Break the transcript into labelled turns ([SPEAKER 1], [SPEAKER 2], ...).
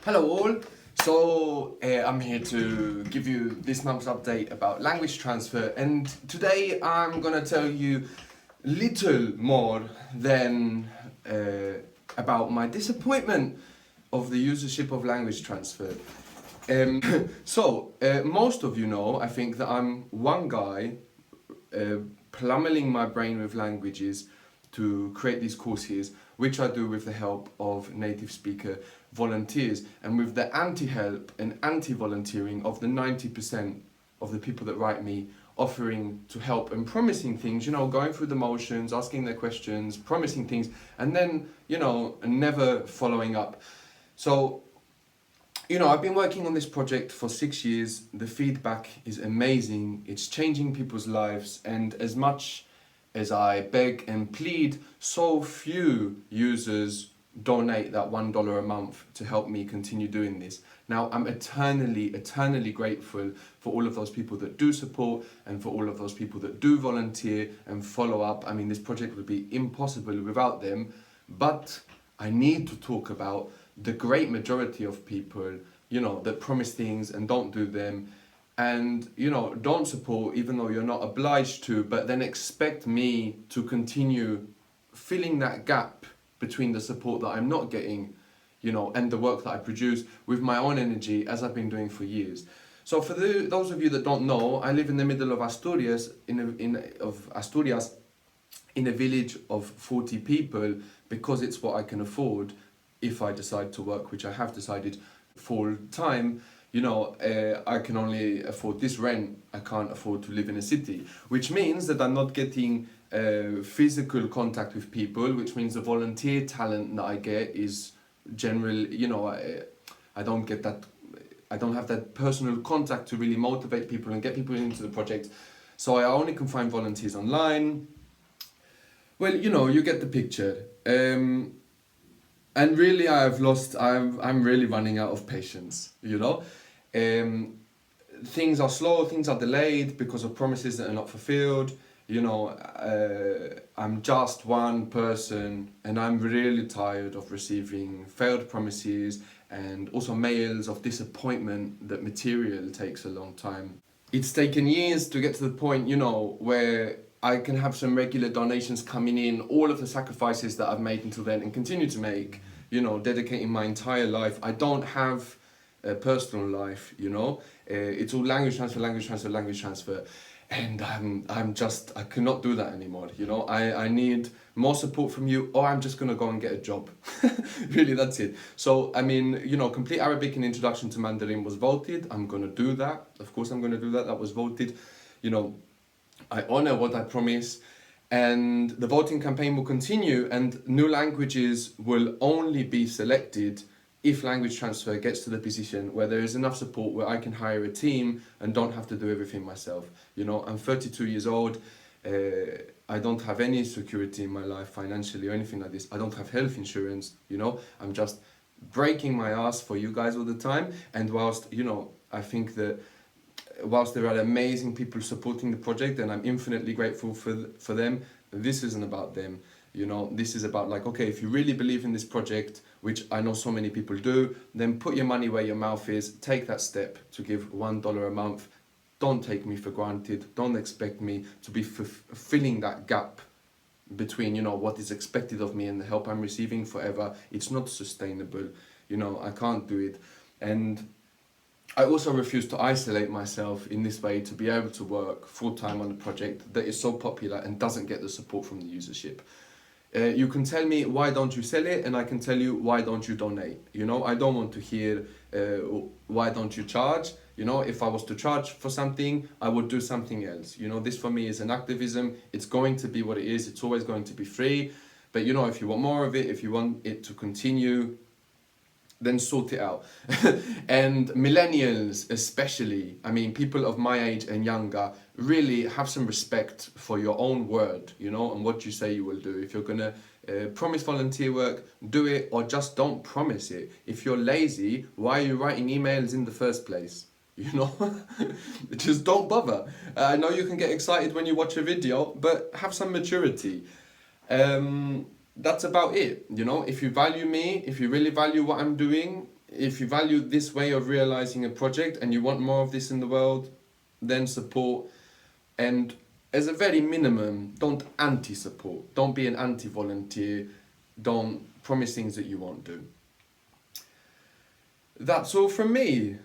[SPEAKER 1] Hello all. So I'm here to give you this month's update about language transfer, and today I'm gonna tell you little more than about my disappointment of the usership of language transfer. Most of you know, I think, that I'm one guy plummeting my brain with languages to create these courses, which I do with the help of native speaker volunteers and with the anti-help and anti-volunteering of the 90% of the people that write me, offering to help and promising things, going through the motions, asking their questions, promising things, and then, never following up. So, I've been working on this project for 6 years. The feedback is amazing. It's changing people's lives. And as much as I beg and plead, so few users donate that $1 a month to help me continue doing this. Now, I'm eternally grateful for all of those people that do support and for all of those people that do volunteer and follow up. I mean, this project would be impossible without them. But I need to talk about the great majority of people, that promise things and don't do them, and don't support even though you're not obliged to, but then expect me to continue filling that gap between the support that I'm not getting, and the work that I produce with my own energy, as I've been doing for years. So for those of you that don't know, I live in the middle of Asturias, Asturias, in a village of 40 people, because it's what I can afford if I decide to work, which I have decided full time. I can only afford this rent. I can't afford to live in a city, which means that I'm not getting physical contact with people, which means the volunteer talent that I get is generally, I don't get that. I don't have that personal contact to really motivate people and get people into the project. So I only can find volunteers online. Well, you get the picture. And really, I'm really running out of patience, Things are slow, things are delayed because of promises that are not fulfilled. I'm just one person, and I'm really tired of receiving failed promises and also mails of disappointment that material takes a long time. It's taken years to get to the point, where I can have some regular donations coming in, all of the sacrifices that I've made until then and continue to make, dedicating my entire life. I don't have a personal life, it's all language transfer. And I cannot do that anymore, I need more support from you, or I'm just gonna go and get a job. Really, that's it. So, Complete Arabic and Introduction to Mandarin was voted. I'm gonna do that. Of course I'm gonna do that. That was voted. I honor what I promise, and the voting campaign will continue, and new languages will only be selected if language transfer gets to the position where there is enough support where I can hire a team and don't have to do everything myself. I'm 32 years old. I don't have any security in my life financially or anything like this. I don't have health insurance. I'm just breaking my ass for you guys all the time. And whilst, I think that whilst there are amazing people supporting the project, and I'm infinitely grateful for them, this isn't about them. This is about, okay, if you really believe in this project, which I know so many people do, then put your money where your mouth is. Take that step to give $1 a month. Don't take me for granted. Don't expect me to be filling that gap between, what is expected of me and the help I'm receiving forever. It's not sustainable. I can't do it. And I also refuse to isolate myself in this way to be able to work full-time on a project that is so popular and doesn't get the support from the usership. You can tell me, why don't you sell it? And I can tell you, why don't you donate? I don't want to hear, why don't you charge? If I was to charge for something, I would do something else. This for me is an activism. It's going to be what it is. It's always going to be free. But, if you want more of it, if you want it to continue, then sort it out. And millennials especially, people of my age and younger, really have some respect for your own word, and what you say you will do. If you're gonna promise volunteer work, do it, or just don't promise it. If you're lazy, why are you writing emails in the first place? Just don't bother. I know you can get excited when you watch a video, but have some maturity. That's about it. If you value me, if you really value what I'm doing, if you value this way of realizing a project and you want more of this in the world, then support. And as a very minimum, don't anti-support. Don't be an anti-volunteer. Don't promise things that you won't do. That's all from me.